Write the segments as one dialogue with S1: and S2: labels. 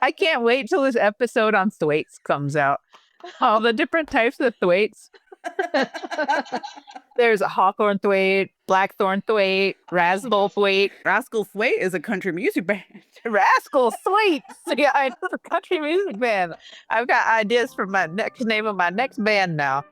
S1: I can't wait till this episode on thwaites comes out. All the different types of thwaites. There's a hawthorn thwaite, blackthorn thwaite, raspberry thwaite.
S2: Rascal Thwaite is a country music band.
S1: Rascal Thwaite. Yeah, I know, a country music band. I've got ideas for my next name of my next band now.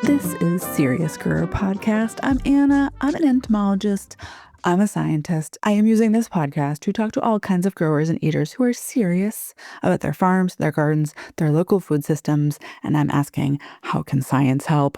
S2: This is Serious Grower Podcast. I'm Anna. I'm an entomologist. I'm a scientist. I am using this podcast to talk to all kinds of growers and eaters who are serious about their farms, their gardens, their local food systems, and I'm asking, how can science help?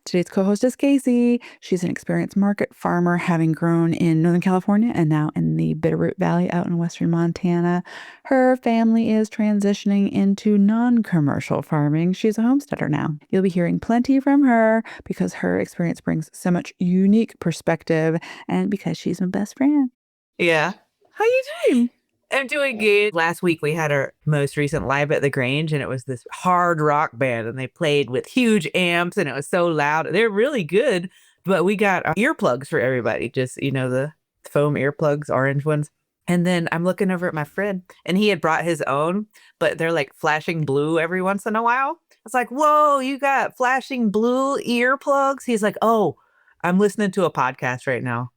S2: Today's co-host is Casey. She's an experienced market farmer, having grown in Northern California and now in the Bitterroot Valley out in western Montana. Her family is transitioning into non-commercial farming. She's a homesteader now. You'll be hearing plenty from her because her experience brings so much unique perspective and because she's my best friend.
S1: Yeah.
S2: How you doing?
S1: I'm doing good. Last week we had our most recent live at the Grange, and it was this hard rock band, and they played with huge amps, and it was so loud. They're really good, but we got earplugs for everybody. Just, the foam earplugs, orange ones. And then I'm looking over at my friend, and he had brought his own, but they're like flashing blue every once in a while. It's like, whoa, you got flashing blue earplugs? He's like, oh, I'm listening to a podcast right now.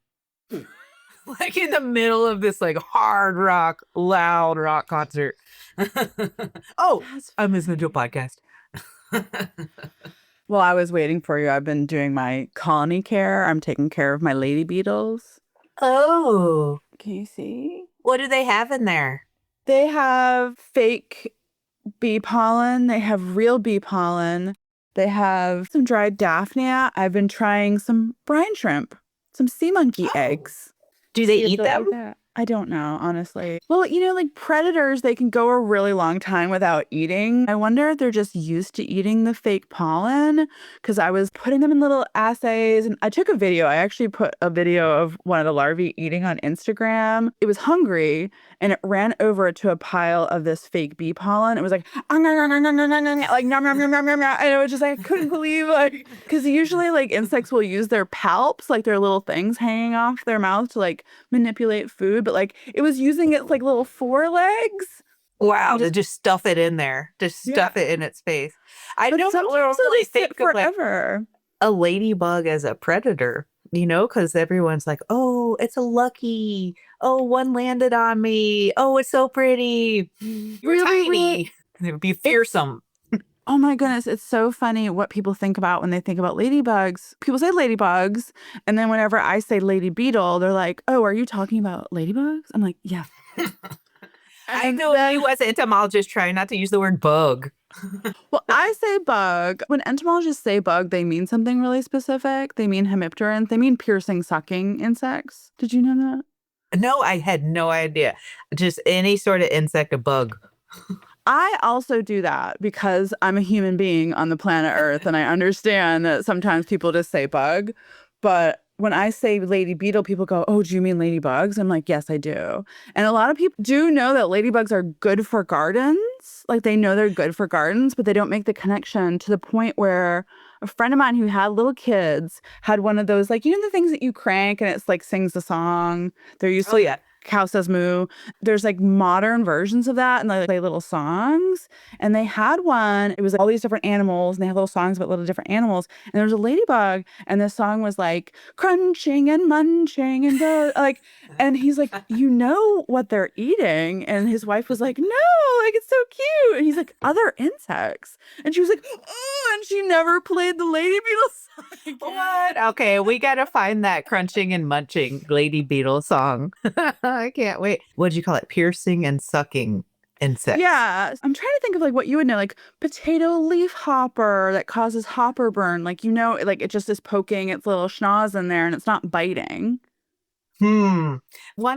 S1: Like in the middle of this like hard rock, loud rock concert. Oh, I'm listening to a podcast.
S2: Well, I was waiting for you. I've been doing my colony care. I'm taking care of my lady beetles.
S1: Oh.
S2: Can you see?
S1: What do they have in there?
S2: They have fake bee pollen. They have real bee pollen. They have some dried daphnia. I've been trying some brine shrimp, some sea monkey eggs.
S1: Do they eat them?
S2: I don't know, honestly. Well, like predators, they can go a really long time without eating. I wonder if they're just used to eating the fake pollen, because I was putting them in little assays and I took a video. I actually put a video of one of the larvae eating on Instagram. It was hungry and it ran over to a pile of this fake bee pollen. It was like, like nom, nom, nom, nom, nom, nom. And it was just like, I couldn't believe, like, because usually like insects will use their palps, like their little things hanging off their mouth to like manipulate food. But like it was using its like little forelegs.
S1: Wow, to just stuff it in there. Just stuff it in its face. I don't really think
S2: forever.
S1: Like a ladybug as a predator, because everyone's like, oh, it's a lucky. Oh, one landed on me. Oh, it's so pretty. You're tiny. It would be fearsome.
S2: Oh my goodness, it's so funny what people think about when they think about ladybugs. People say ladybugs, and then whenever I say lady beetle, they're like, oh, are you talking about ladybugs? I'm like, yeah.
S1: I know you as an entomologist try not to use the word bug.
S2: Well, I say bug. When entomologists say bug, they mean something really specific. They mean hemipterans. They mean piercing, sucking insects. Did you know that?
S1: No, I had no idea. Just any sort of insect, a bug.
S2: I also do that because I'm a human being on the planet Earth, and I understand that sometimes people just say bug. But when I say lady beetle, people go, oh, do you mean ladybugs? I'm like, yes, I do. And a lot of people do know that ladybugs are good for gardens. Like they know they're good for gardens, but they don't make the connection to the point where a friend of mine who had little kids had one of those, like, the things that you crank and it's like sings the song. They're used to. Oh, yeah. Cow says moo. There's like modern versions of that and they play little songs. And they had one, it was like all these different animals and they have little songs about little different animals. And there was a ladybug and the song was like crunching and munching and like, and he's like, you know what they're eating? And his wife was like, no, like it's so cute. And he's like, other insects. And she was like, oh, and she never played the lady beetle song again.
S1: What? Okay, we got to find that crunching and munching lady beetle song. I can't wait. What did you call it? Piercing and sucking insects.
S2: Yeah. I'm trying to think of like what you would know, like potato leaf hopper that causes hopper burn. Like, like it just is poking its little schnoz in there and it's not biting.
S1: One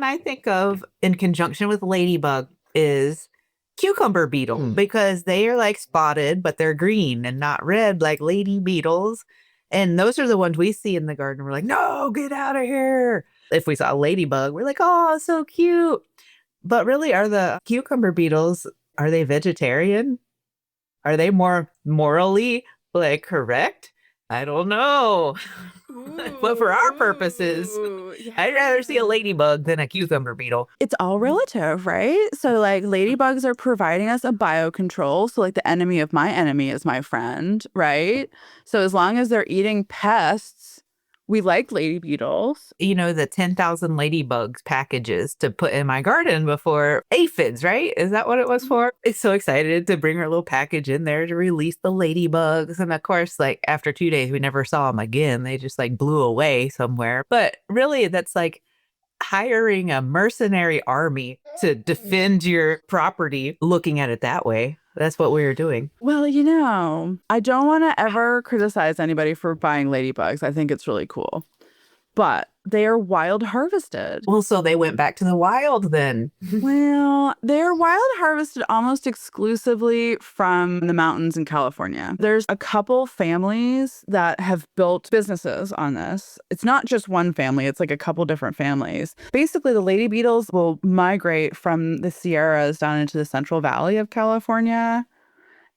S1: I think of in conjunction with ladybug is cucumber beetle because they are like spotted, but they're green and not red like lady beetles. And those are the ones we see in the garden. We're like, no, get out of here. If we saw a ladybug, we're like, oh, so cute. But really, are the cucumber beetles, are they vegetarian? Are they more morally correct? I don't know. But for our purposes, I'd rather see a ladybug than a cucumber beetle.
S2: It's all relative, right? So like ladybugs are providing us a biocontrol. So like the enemy of my enemy is my friend, right? So as long as they're eating pests, we like lady beetles.
S1: You know, the 10,000 ladybugs packages to put in my garden before aphids, right? Is that what it was for? It's so excited to bring our little package in there to release the ladybugs. And of course, like after 2 days, we never saw them again. They just like blew away somewhere. But really, that's like hiring a mercenary army to defend your property, looking at it that way. That's what we were doing.
S2: Well, you know, I don't want to ever criticize anybody for buying ladybugs. I think it's really cool. But they are wild harvested.
S1: Well, so they went back to the wild then.
S2: Well, they're wild harvested almost exclusively from the mountains in California. There's a couple families that have built businesses on this. It's not just one family, it's like a couple different families. Basically, the lady beetles will migrate from the Sierras down into the Central Valley of California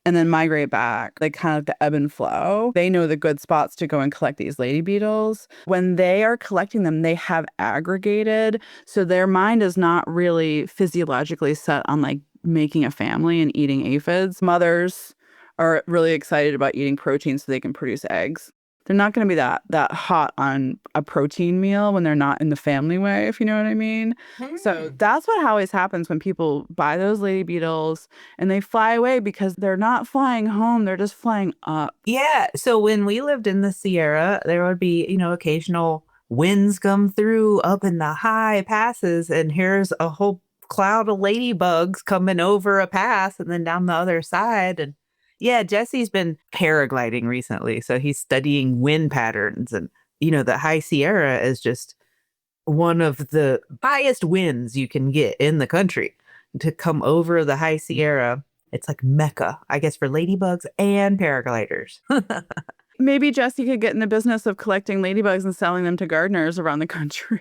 S2: and then migrate back, like kind of the ebb and flow. They know the good spots to go and collect these lady beetles. When they are collecting them, they have aggregated. So their mind is not really physiologically set on like making a family and eating aphids. Mothers are really excited about eating protein so they can produce eggs. They're not going to be that hot on a protein meal when they're not in the family way, if you know what I mean. So that's what always happens when people buy those lady beetles and they fly away because they're not flying home. They're just flying up.
S1: Yeah. So when we lived in the Sierra, there would be, you know, occasional winds come through up in the high passes. And here's a whole cloud of ladybugs coming over a pass and then down the other side. And yeah, Jesse's been paragliding recently. So he's studying wind patterns. And, you know, the High Sierra is just one of the highest winds you can get in the country. To come over the High Sierra, it's like Mecca, I guess, for ladybugs and paragliders.
S2: Maybe Jesse could get in the business of collecting ladybugs and selling them to gardeners around the country.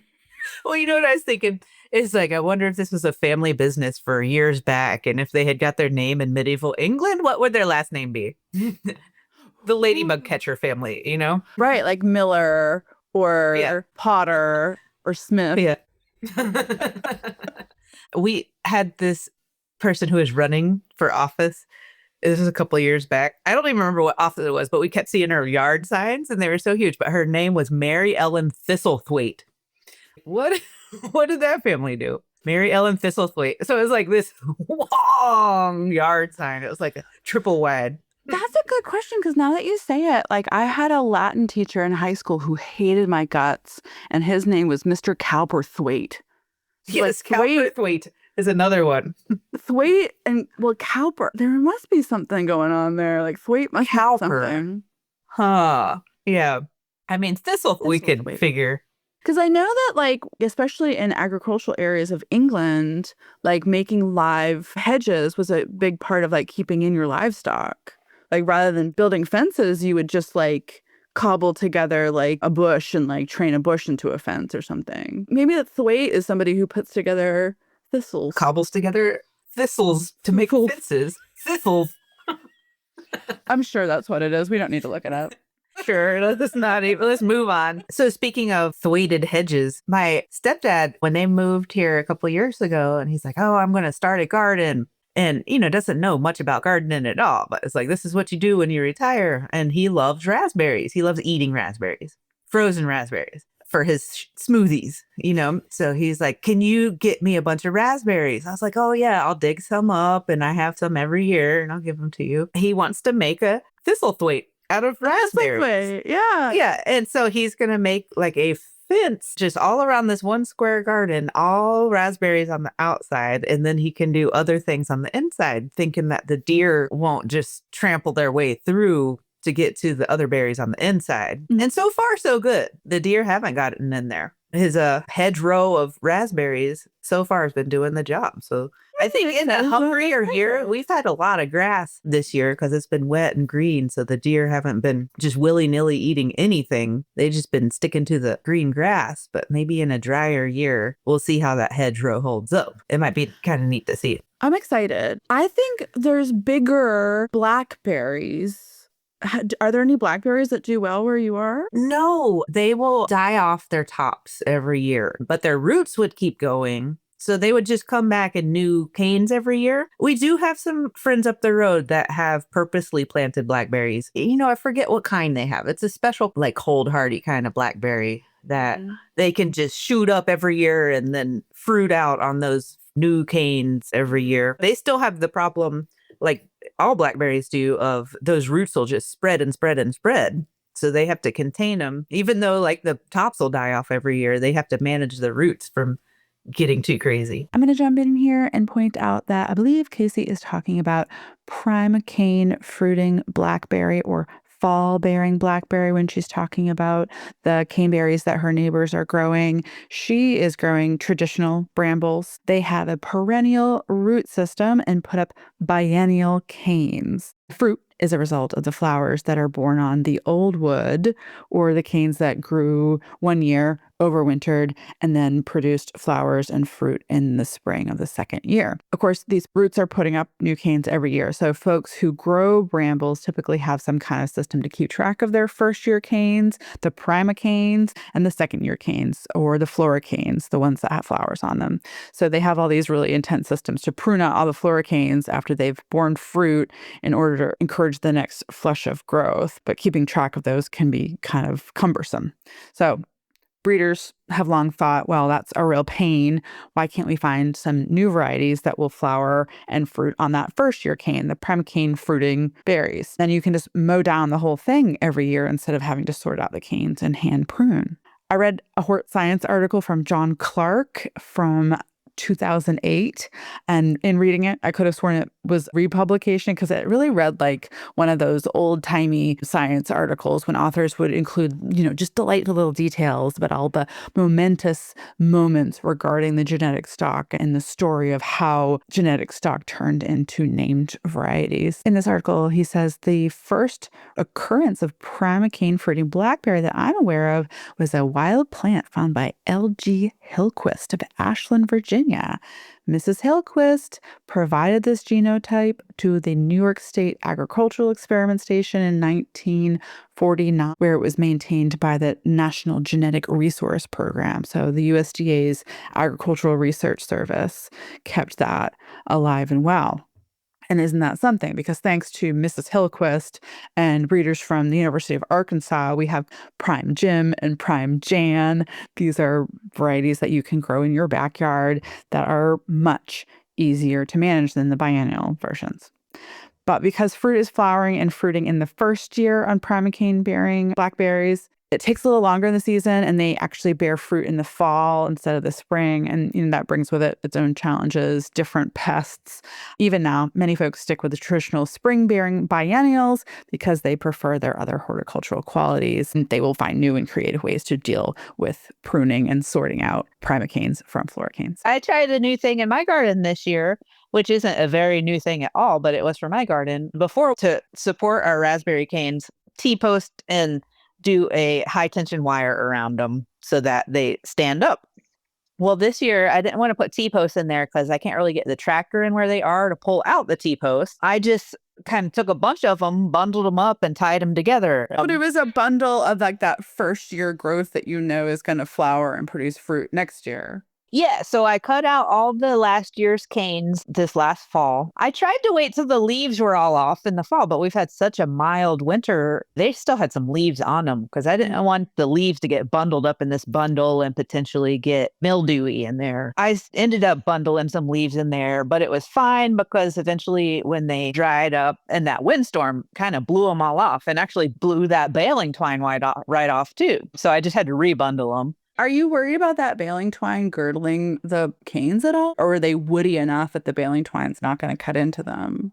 S1: Well, you know what I was thinking? It's like, I wonder if this was a family business for years back. And if they had got their name in medieval England, what would their last name be? The ladybug catcher family, you know?
S2: Right, like Miller or Potter or Smith.
S1: Yeah. We had this person who was running for office. This was a couple of years back. I don't even remember what office it was, but we kept seeing her yard signs and they were so huge. But her name was Mary Ellen Thistlethwait. What did that family do? Mary Ellen Thistlethwait. So it was like this long yard sign. It was like a triple wide.
S2: That's a good question because now that you say it, like I had a Latin teacher in high school who hated my guts and his name was Mr. Cowperthwaite. So
S1: yes, like, Cowperthwaite is another one.
S2: Thwaite and, well, Cowper. There must be something going on there. Like Thwaite must be something.
S1: Huh. Yeah. I mean, Thistle we could figure.
S2: Because I know that, like, especially in agricultural areas of England, like making live hedges was a big part of like keeping in your livestock. Like rather than building fences, you would just like cobble together like a bush and like train a bush into a fence or something. Maybe that Thwaite is somebody who puts together thistles.
S1: Cobbles together thistles to make fences. Thistles.
S2: I'm sure that's what it is. We don't need to look it up.
S1: Sure, let's move on. So speaking of thwaited hedges, my stepdad, when they moved here a couple years ago, and he's like, oh, I'm going to start a garden. And, you know, doesn't know much about gardening at all. But it's like, this is what you do when you retire. And he loves raspberries. He loves eating raspberries, frozen raspberries for his smoothies, you know. So he's like, can you get me a bunch of raspberries? I was like, oh, yeah, I'll dig some up. And I have some every year and I'll give them to you. He wants to make a thistlethwait out of raspberries.
S2: Yeah.
S1: Yeah. And so he's going to make like a fence just all around this one square garden, all raspberries on the outside. And then he can do other things on the inside, thinking that the deer won't just trample their way through to get to the other berries on the inside. Mm-hmm. And so far, so good. The deer haven't gotten in there. His hedgerow of raspberries so far has been doing the job. So I think in the hungrier year, we've had a lot of grass this year because it's been wet and green. So the deer haven't been just willy-nilly eating anything. They've just been sticking to the green grass. But maybe in a drier year, we'll see how that hedgerow holds up. It might be kind of neat to see.
S2: I'm excited. I think there's bigger blackberries Are there any blackberries that do well where you are?
S1: No, they will die off their tops every year, but their roots would keep going. So they would just come back in new canes every year. We do have some friends up the road that have purposely planted blackberries. I forget what kind they have. It's a special, like, cold hardy kind of blackberry that they can just shoot up every year and then fruit out on those new canes every year. They still have the problem, like all blackberries do, of those roots will just spread and spread and spread. So they have to contain them. Even though like the tops will die off every year, they have to manage the roots from getting too crazy.
S2: I'm going to jump in here and point out that I believe Casey is talking about prime cane fruiting blackberry or fall bearing blackberry when she's talking about the caneberries that her neighbors are growing. She is growing traditional brambles. They have a perennial root system and put up biennial canes. Fruit is a result of the flowers that are born on the old wood or the canes that grew one year, overwintered, and then produced flowers and fruit in the spring of the second year. Of course, these roots are putting up new canes every year. So folks who grow brambles typically have some kind of system to keep track of their first year canes, the prima canes, and the second year canes, or the flora canes, the ones that have flowers on them. So they have all these really intense systems to prune out all the flora canes after they've borne fruit in order to encourage the next flush of growth. But keeping track of those can be kind of cumbersome. So breeders have long thought, well, that's a real pain. Why can't we find some new varieties that will flower and fruit on that first year cane, the prime cane fruiting berries? Then you can just mow down the whole thing every year instead of having to sort out the canes and hand prune. I read a Hort Science article from John Clark from 2008. And in reading it, I could have sworn it was republication because it really read like one of those old timey science articles when authors would include, just delightful little details about all the momentous moments regarding the genetic stock and the story of how genetic stock turned into named varieties. In this article, he says the first occurrence of primocane fruiting blackberry that I'm aware of was a wild plant found by L.G. Hillquist of Ashland, Virginia. Mrs. Hillquist provided this genotype to the New York State Agricultural Experiment Station in 1949, where it was maintained by the National Genetic Resource Program. So the USDA's Agricultural Research Service kept that alive and well. And isn't that something? Because thanks to Mrs. Hillquist and breeders from the University of Arkansas, we have Prime Jim and Prime Jan. These are varieties that you can grow in your backyard that are much easier to manage than the biennial versions. But because fruit is flowering and fruiting in the first year on primocane bearing blackberries, it takes a little longer in the season and they actually bear fruit in the fall instead of the spring. And that brings with it its own challenges, different pests. Even now, many folks stick with the traditional spring-bearing biennials because they prefer their other horticultural qualities. And they will find new and creative ways to deal with pruning and sorting out primocanes from floricanes.
S1: I tried a new thing in my garden this year, which isn't a very new thing at all, but it was for my garden. Before, to support our raspberry canes, T-post and do a high tension wire around them so that they stand up. Well, this year I didn't want to put T-posts in there because I can't really get the tractor in where they are to pull out the T-posts. I just kind of took a bunch of them, bundled them up, and tied them together.
S2: But it was a bundle of like that first year growth that is going to flower and produce fruit next year.
S1: Yeah, so I cut out all the last year's canes this last fall. I tried to wait till the leaves were all off in the fall, but we've had such a mild winter. They still had some leaves on them because I didn't want the leaves to get bundled up in this bundle and potentially get mildewy in there. I ended up bundling some leaves in there, but it was fine because eventually when they dried up and that windstorm kind of blew them all off and actually blew that baling twine right off too. So I just had to rebundle them.
S2: Are you worried about that baling twine girdling the canes at all? Or are they woody enough that the baling twine's not going to cut into them?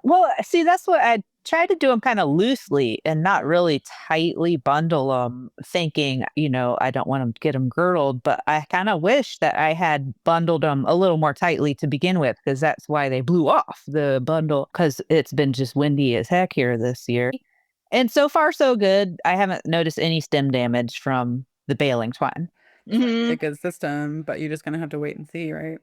S1: Well, see, that's what I tried to do them kind of loosely and not really tightly bundle them, thinking, I don't want them to get them girdled. But I kind of wish that I had bundled them a little more tightly to begin with, because that's why they blew off the bundle, because it's been just windy as heck here this year. And so far, so good. I haven't noticed any stem damage from the baling twine.
S2: A good system, but you're just gonna have to wait and see, right?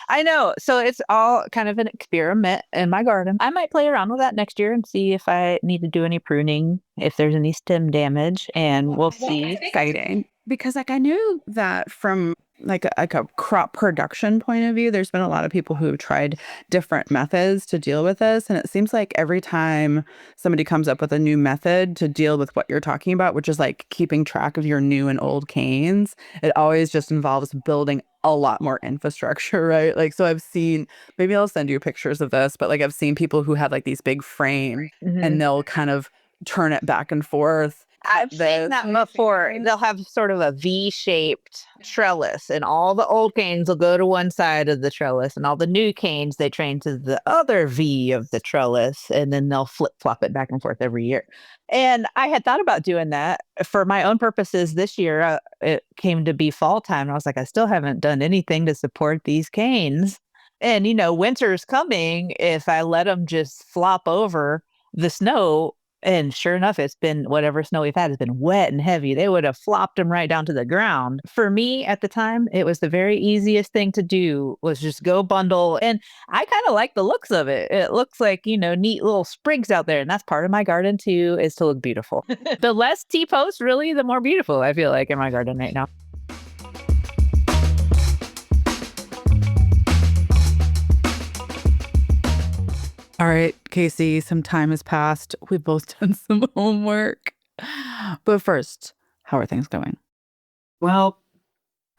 S3: I know. So it's all kind of an experiment in my garden. I might play around with that next year and see if I need to do any pruning, if there's any stem damage, and we'll see.
S2: Exciting. Because like I knew that from like a crop production point of view, there's been a lot of people who have tried different methods to deal with this. And it seems like every time somebody comes up with a new method to deal with what you're talking about, which is like keeping track of your new and old canes, it always just involves building a lot more infrastructure, right? Like, so I've seen, maybe I'll send you pictures of this, but like I've seen people who have like these big frames
S3: Mhm.
S2: and they'll kind of turn it back and forth.
S3: I've seen that before. They'll have sort of a V-shaped trellis, and all the old canes will go to one side of the trellis, and all the new canes they train to the other V of the trellis, and then they'll flip-flop it back and forth every year. And I had thought about doing that for my own purposes this year. It came to be fall time, and I was like, I still haven't done anything to support these canes. And, winter's coming if I let them just flop over the snow. And sure enough, it's been whatever snow we've had has been wet and heavy. They would have flopped them right down to the ground. For me at the time, it was the very easiest thing to do was just go bundle. And I kind of like the looks of it. It looks like, neat little sprigs out there. And that's part of my garden too, is to look beautiful. The less T-posts, really, the more beautiful I feel like in my garden right now.
S2: All right, Casey, some time has passed. We've both done some homework. But first, how are things going?
S1: Well,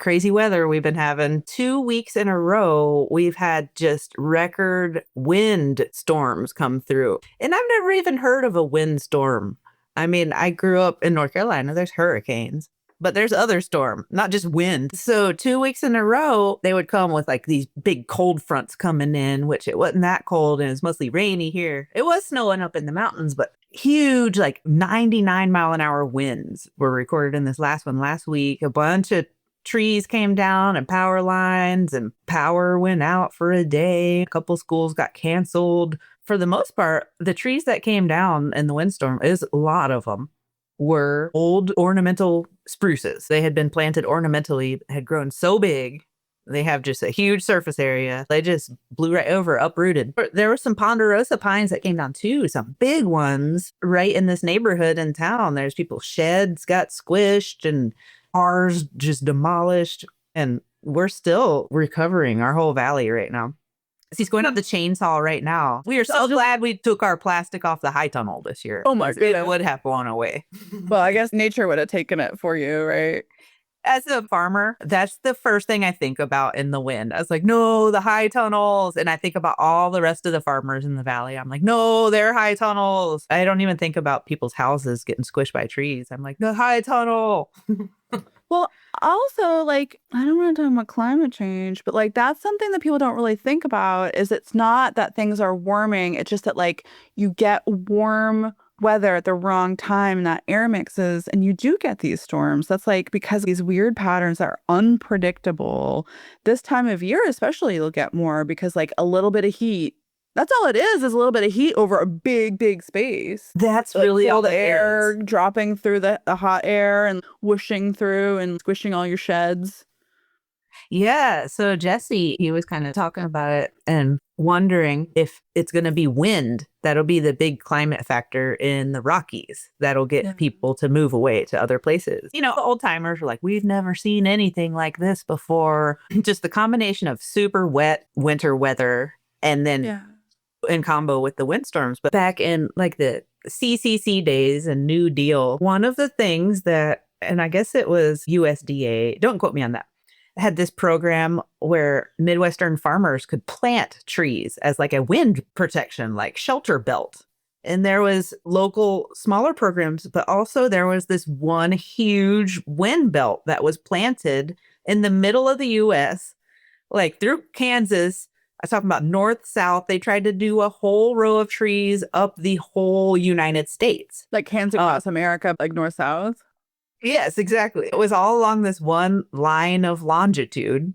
S1: crazy weather we've been having. 2 weeks in a row, we've had just record wind storms come through. And I've never even heard of a windstorm. I mean, I grew up in North Carolina. There's hurricanes, but there's other storm, not just wind. So 2 weeks in a row, they would come with like these big cold fronts coming in, which it wasn't that cold and it's mostly rainy here. It was snowing up in the mountains, but huge, like 99-mile-an-hour winds were recorded in this last one last week. A bunch of trees came down and power lines and power went out for a day. A couple schools got canceled. For the most part, the trees that came down in the windstorm, is a lot of them, were old ornamental spruces. They had been planted ornamentally, had grown so big. They have just a huge surface area. They just blew right over, uprooted. There were some ponderosa pines that came down too, some big ones right in this neighborhood in town. There's people's sheds got squished and cars just demolished. And we're still recovering our whole valley right now. He's going up the chainsaw right now. We are so glad we took our plastic off the high tunnel this year.
S2: Oh my goodness.
S1: It would have blown away.
S2: Well, I guess nature would have taken it for you, right?
S1: As a farmer, that's the first thing I think about in the wind. I was like, no, the high tunnels. And I think about all the rest of the farmers in the valley. I'm like, no, they're high tunnels. I don't even think about people's houses getting squished by trees. I'm like, the high tunnel.
S2: Well, also, like, I don't want to talk about climate change, but like, that's something that people don't really think about is it's not that things are warming. It's just that like you get warm weather at the wrong time and that air mixes and you do get these storms. That's like because these weird patterns are unpredictable. This time of year, especially, you'll get more because like a little bit of heat. That's all it is a little bit of heat over a big, big space.
S1: That's
S2: Like,
S1: really all
S2: the
S1: the
S2: air dropping through the hot air and whooshing through and squishing all your sheds.
S1: Yeah. So Jesse, he was kind of talking about it and wondering if it's going to be wind. That'll be the big climate factor in the Rockies. That'll get people to move away to other places. The old timers are like, we've never seen anything like this before. Just the combination of super wet winter weather and then in combo with the windstorms. But back in like the CCC days and New Deal, one of the things that, and I guess it was USDA, don't quote me on that, had this program where Midwestern farmers could plant trees as like a wind protection, like shelter belt. And there was local smaller programs, but also there was this one huge wind belt that was planted in the middle of the US, like through Kansas. I was talking about north, south. They tried to do a whole row of trees up the whole United States.
S2: Like hands across America, like north, south.
S1: Yes, exactly. It was all along this one line of longitude,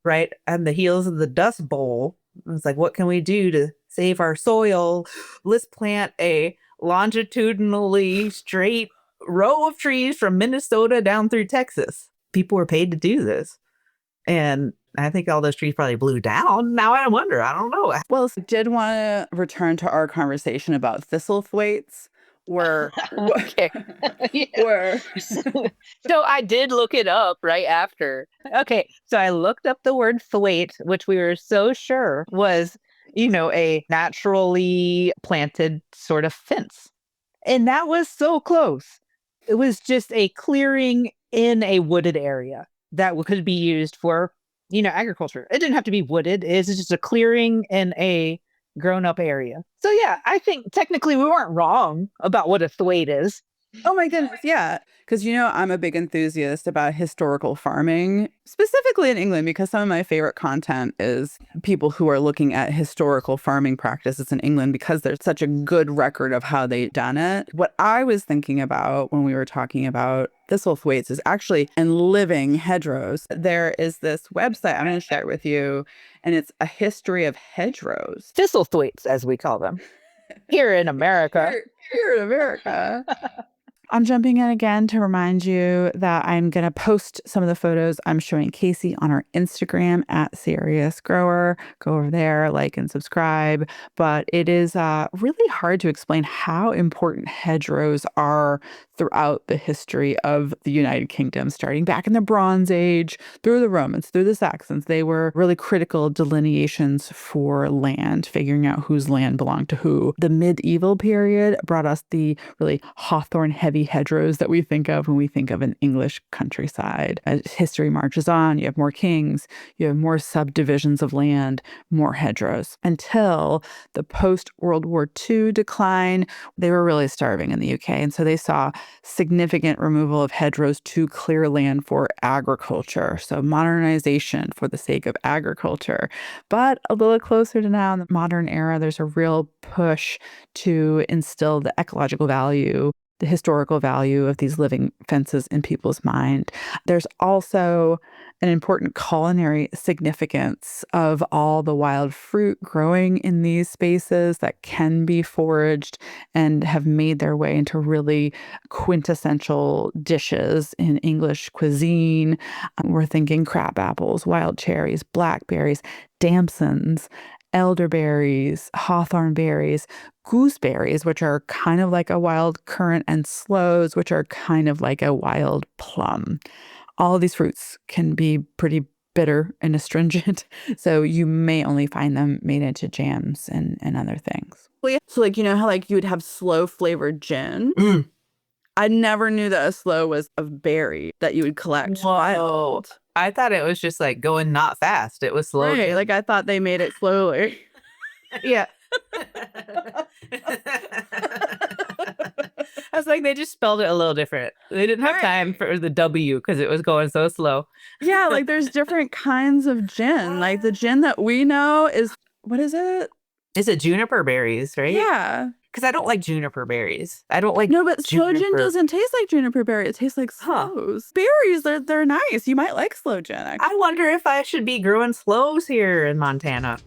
S1: right? On the heels of the Dust Bowl. It's like, what can we do to save our soil? Let's plant a longitudinally straight row of trees from Minnesota down through Texas. people were paid to do this. And I think all those trees probably blew down. Now I wonder. I don't know.
S2: Well, I did want to return to our conversation about thistlethwaits.
S3: Okay. Yeah. So I did look it up right after. Okay, so I looked up the word thwaite, which we were so sure was, a naturally planted sort of fence. And that was so close. It was just a clearing in a wooded area that could be used for, agriculture. It didn't have to be wooded. It's just a clearing in a grown up area. So yeah, I think technically we weren't wrong about what a thwaite is.
S2: Oh my goodness, yeah. Because, I'm a big enthusiast about historical farming, specifically in England, because some of my favorite content is people who are looking at historical farming practices in England because there's such a good record of how they've done it. What I was thinking about when we were talking about thistlethwaits is actually in living hedgerows. There is this website I'm going to share with you, and it's a history of hedgerows.
S3: Thistlethwaits, as we call them here in America.
S2: Here in America. I'm jumping in again to remind you that I'm going to post some of the photos I'm showing Casey on our Instagram at Serious Grower. Go over there, like and subscribe. But it is really hard to explain how important hedgerows are throughout the history of the United Kingdom, starting back in the Bronze Age, through the Romans, through the Saxons. They were really critical delineations for land, figuring out whose land belonged to who. The medieval period brought us the really hawthorn-heavy hedgerows that we think of when we think of an English countryside. As history marches on, you have more kings, you have more subdivisions of land, more hedgerows. Until the post-World War II decline, they were really starving in the UK. And so they saw significant removal of hedgerows to clear land for agriculture. So modernization for the sake of agriculture. But a little closer to now in the modern era, there's a real push to instill the ecological value, the historical value of these living fences in people's mind. There's also an important culinary significance of all the wild fruit growing in these spaces that can be foraged and have made their way into really quintessential dishes in English cuisine. We're thinking crab apples, wild cherries, blackberries, damsons, elderberries, hawthorn berries, gooseberries, which are kind of like a wild currant, and sloes, which are kind of like a wild plum. All of these fruits can be pretty bitter and astringent, so you may only find them made into jams and other things. So how you would have sloe flavored gin?
S1: Mm.
S2: I never knew that a sloe was a berry that you would collect.
S1: Wild. I thought it was just like going not fast. It was slow.
S2: Right, like I thought they made it slowly.
S1: Yeah. I was like, they just spelled it a little different. They didn't have time for the W because it was going so slow.
S2: Yeah, like there's different kinds of gin. Like the gin that we know is, what is it?
S1: Is it juniper berries, right?
S2: Yeah.
S1: Because I don't like juniper berries. I don't like
S2: No, but sloe gin
S1: juniper.
S2: doesn't taste like juniper berry. It tastes like sloes. Berries, they're nice. You might like sloe gin, actually.
S1: I wonder if I should be growing sloes here in Montana.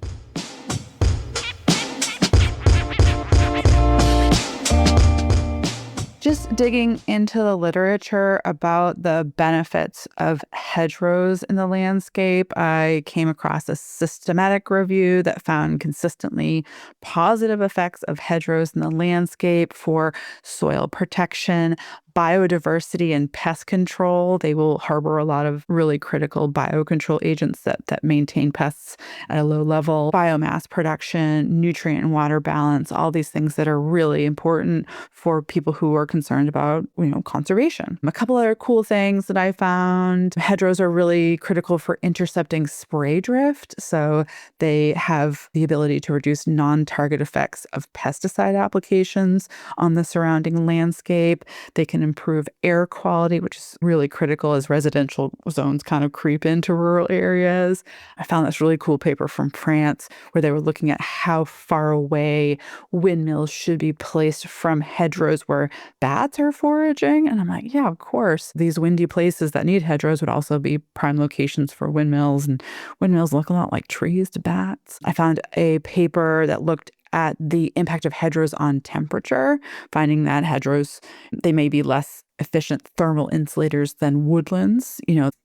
S2: Just digging into the literature about the benefits of hedgerows in the landscape, I came across a systematic review that found consistently positive effects of hedgerows in the landscape for soil protection, biodiversity, and pest control. They will harbor a lot of really critical biocontrol agents that maintain pests at a low level, biomass production, nutrient and water balance, all these things that are really important for people who are concerned about, conservation. A couple other cool things that I found: hedgerows are really critical for intercepting spray drift. So they have the ability to reduce non-target effects of pesticide applications on the surrounding landscape. They can improve air quality, which is really critical as residential zones kind of creep into rural areas. I found this really cool paper from France where they were looking at how far away windmills should be placed from hedgerows where bats are foraging. And I'm like, yeah, of course. These windy places that need hedgerows would also be prime locations for windmills, and windmills look a lot like trees to bats. I found a paper that looked at the impact of hedgerows on temperature, finding that hedgerows, they may be less efficient thermal insulators than woodlands,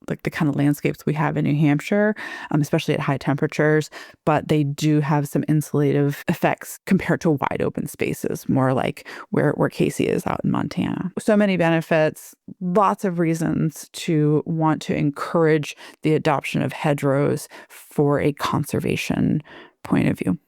S2: like the kind of landscapes we have in New Hampshire, especially at high temperatures, but they do have some insulative effects compared to wide open spaces, more like where Casey is out in Montana. So many benefits, lots of reasons to want to encourage the adoption of hedgerows for a conservation point of view.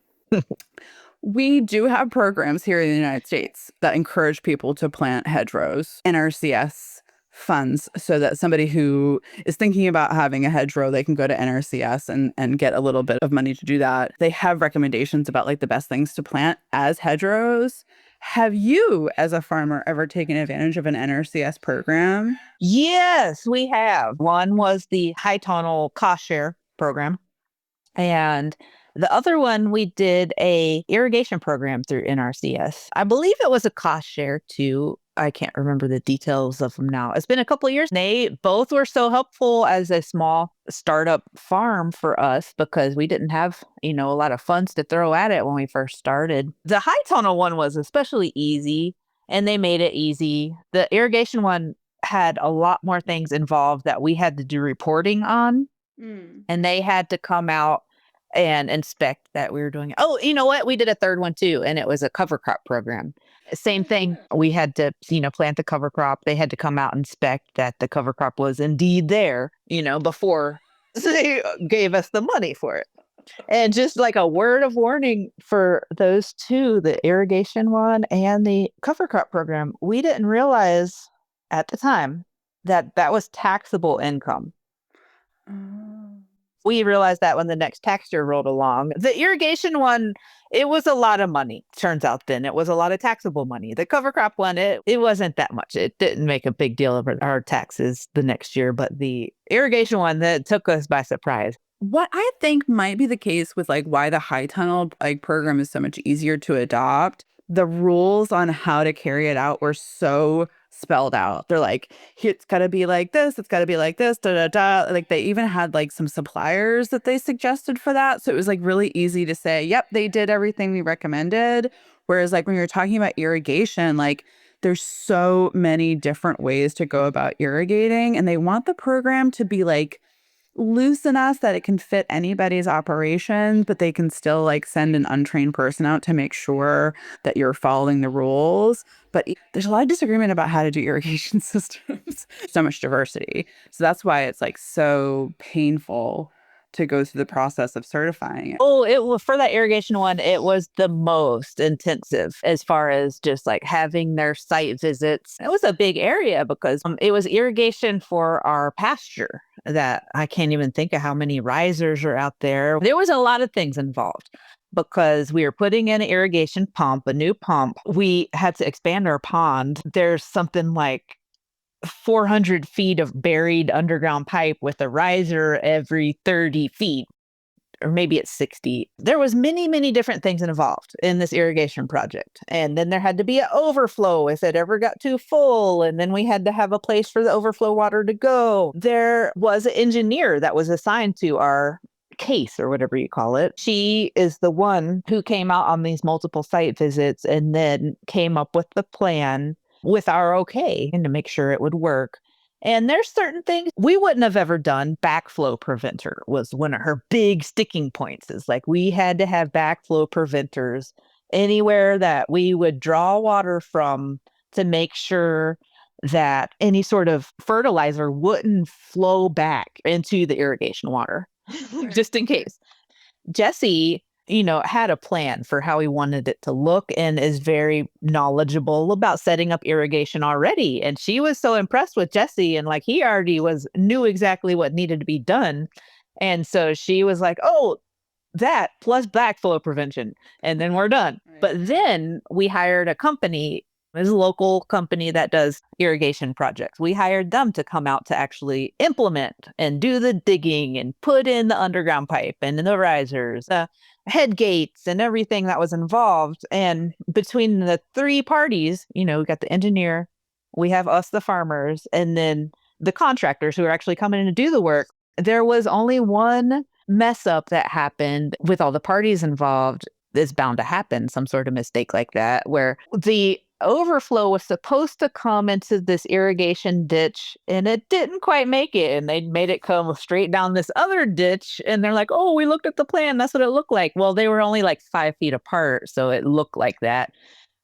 S2: We do have programs here in the United States that encourage people to plant hedgerows, NRCS funds, so that somebody who is thinking about having a hedgerow, they can go to NRCS and get a little bit of money to do that. They have recommendations about like the best things to plant as hedgerows. Have you, as a farmer, ever taken advantage of an NRCS program?
S3: Yes, we have. One was the high tonal cost share program. And the other one, we did a irrigation program through NRCS. I believe it was a cost share too. I can't remember the details of them now. It's been a couple of years. They both were so helpful as a small startup farm for us because we didn't have, a lot of funds to throw at it when we first started. The high tonal one was especially easy, and they made it easy. The irrigation one had a lot more things involved that we had to do reporting on. And they had to come out and inspect that we were doing it. Oh, you know what? We did a third one too, and it was a cover crop program. Same thing. We had to, plant the cover crop. They had to come out and inspect that the cover crop was indeed there, before they gave us the money for it. And just like a word of warning for those two, the irrigation one and the cover crop program, we didn't realize at the time that that was taxable income. We realized that when the next tax year rolled along. The irrigation one, it was a lot of money. Turns out then it was a lot of taxable money. The cover crop one, it wasn't that much. It didn't make a big deal of our taxes the next year, but the irrigation one, that took us by surprise.
S2: What I think might be the case with like why the high tunnel program is so much easier to adopt, the rules on how to carry it out were so spelled out. They're like, it's got to be like this, it's got to be like this, da da da. Like they even had like some suppliers that they suggested for that. So it was like really easy to say, yep, they did everything we recommended. Whereas like when you're talking about irrigation, like there's so many different ways to go about irrigating, and they want the program to be like loose enough that it can fit anybody's operation, but they can still like send an untrained person out to make sure that you're following the rules. But there's a lot of disagreement about how to do irrigation systems. So much diversity. So that's why it's like so painful to go through the process of certifying it.
S3: Oh, it was for that irrigation one, it was the most intensive as far as just like having their site visits. It was a big area because it was irrigation for our pasture that I can't even think of how many risers are out there. There was a lot of things involved because we were putting in an irrigation pump, a new pump. We had to expand our pond. There's something like 400 feet of buried underground pipe with a riser every 30 feet, or maybe it's 60. There was many, many different things involved in this irrigation project. And then there had to be an overflow if it ever got too full. And then we had to have a place for the overflow water to go. There was an engineer that was assigned to our case or whatever you call it. She is the one who came out on these multiple site visits and then came up with the plan with our okay and to make sure it would work. And there's certain things we wouldn't have ever done. Backflow preventer was one of her big sticking points. Is like we had to have backflow preventers anywhere that we would draw water from to make sure that any sort of fertilizer wouldn't flow back into the irrigation water, just in case. Jesse, had a plan for how he wanted it to look and is very knowledgeable about setting up irrigation already. And she was so impressed with Jesse, and like he already knew exactly what needed to be done. And so she was like, oh, that plus backflow prevention, and then we're done. Right. But then we hired a company. There's a local company that does irrigation projects. We hired them to come out to actually implement and do the digging and put in the underground pipe and the risers, head gates and everything that was involved. And between the three parties, we got the engineer, we have us, the farmers, and then the contractors who are actually coming in to do the work. There was only one mess up that happened with all the parties involved. is bound to happen, some sort of mistake like that, where the overflow was supposed to come into this irrigation ditch and it didn't quite make it. And they made it come straight down this other ditch. And they're like, oh, we looked at the plan. That's what it looked like. Well, they were only like 5 feet apart. So it looked like that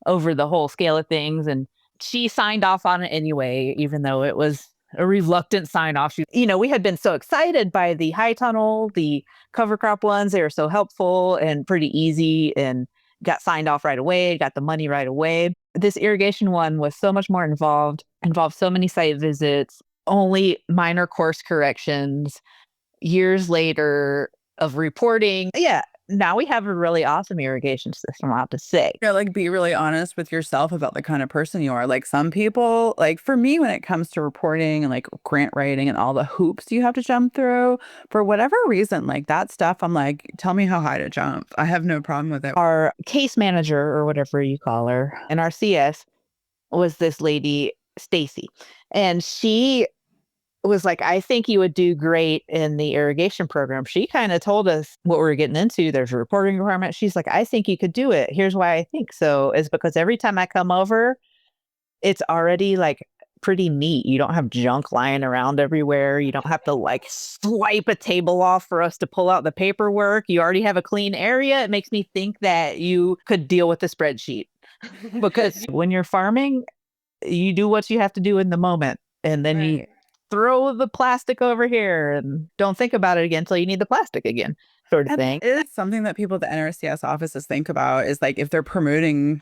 S3: over the whole scale of things. And she signed off on it anyway, even though it was a reluctant sign off. We had been so excited by the high tunnel, the cover crop ones. They were so helpful and pretty easy and got signed off right away, got the money right away. This irrigation one was so much more involved so many site visits, only minor course corrections, years later of reporting. Yeah, now we have a really awesome irrigation system, I have to say.
S2: Yeah, like be really honest with yourself about the kind of person you are. Like some people, like for me, when it comes to reporting and like grant writing and all the hoops you have to jump through, for whatever reason, like that stuff, I'm like, tell me how high to jump. I have no problem with it.
S3: Our case manager, or whatever you call her, and our CS was this lady, Stacy. And she was like, I think you would do great in the irrigation program. She kind of told us what we were getting into. There's a reporting requirement. She's like, I think you could do it. Here's why I think so, is because every time I come over, it's already like pretty neat. You don't have junk lying around everywhere. You don't have to like swipe a table off for us to pull out the paperwork. You already have a clean area. It makes me think that you could deal with the spreadsheet because when you're farming, you do what you have to do in the moment. And then you throw the plastic over here and don't think about it again until you need the plastic again, sort of thing.
S2: It's something that people at the NRCS offices think about is like if they're promoting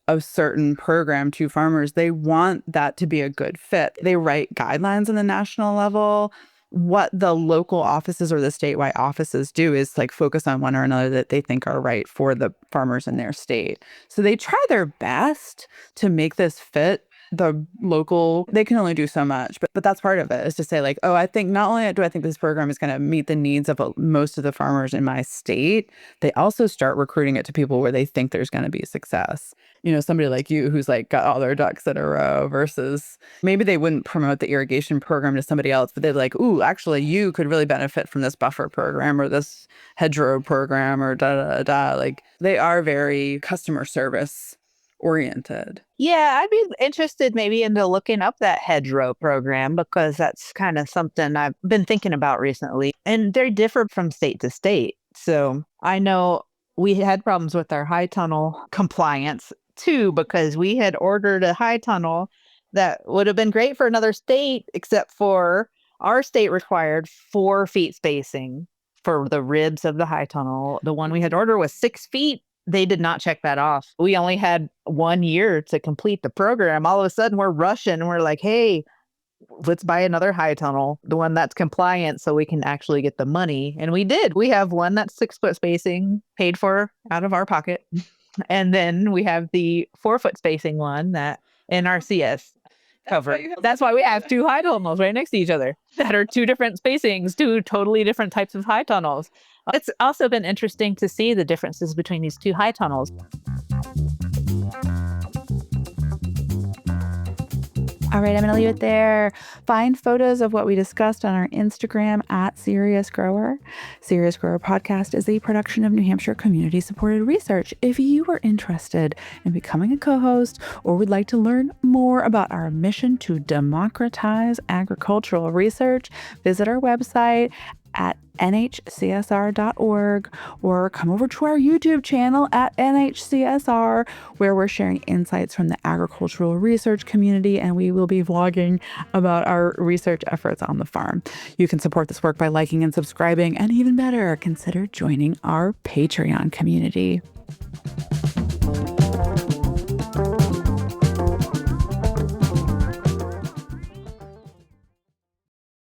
S2: a certain program to farmers, they want that to be a good fit. They write guidelines on the national level. What the local offices or the statewide offices do is like focus on one or another that they think are right for the farmers in their state. So they try their best to make this fit the local. They can only do so much, but that's part of it, is to say like, oh, I think not only do I think this program is going to meet the needs of most of the farmers in my state, they also start recruiting it to people where they think there's going to be success. Somebody like you who's like got all their ducks in a row versus maybe they wouldn't promote the irrigation program to somebody else, but they're like, ooh, actually you could really benefit from this buffer program or this hedgerow program or da da da. Like they are very customer service oriented.
S3: Yeah, I'd be interested maybe into looking up that hedgerow program because that's kind of something I've been thinking about recently. And they're different from state to state. So I know we had problems with our high tunnel compliance too, because we had ordered a high tunnel that would have been great for another state, except for our state required 4 feet spacing for the ribs of the high tunnel. The one we had ordered was 6 feet. They did not check that off. We only had 1 year to complete the program. All of a sudden, we're rushing. And we're like, hey, let's buy another high tunnel, the one that's compliant so we can actually get the money. And we did. We have one that's 6 foot spacing paid for out of our pocket. And then we have the 4 foot spacing one that in our CS cover. That's why we have 2 high tunnels right next to each other that are 2 different spacings, 2 totally different types of high tunnels. It's also been interesting to see the differences between these 2 high tunnels.
S2: All right, I'm going to leave it there. Find photos of what we discussed on our Instagram at Serious Grower. Serious Grower Podcast is a production of New Hampshire Community Supported Research. If you are interested in becoming a co-host or would like to learn more about our mission to democratize agricultural research, visit our website at nhcsr.org or come over to our YouTube channel at NHCSR, where we're sharing insights from the agricultural research community, and we will be vlogging about our research efforts on the farm. You can support this work by liking and subscribing, and even better, consider joining our Patreon community.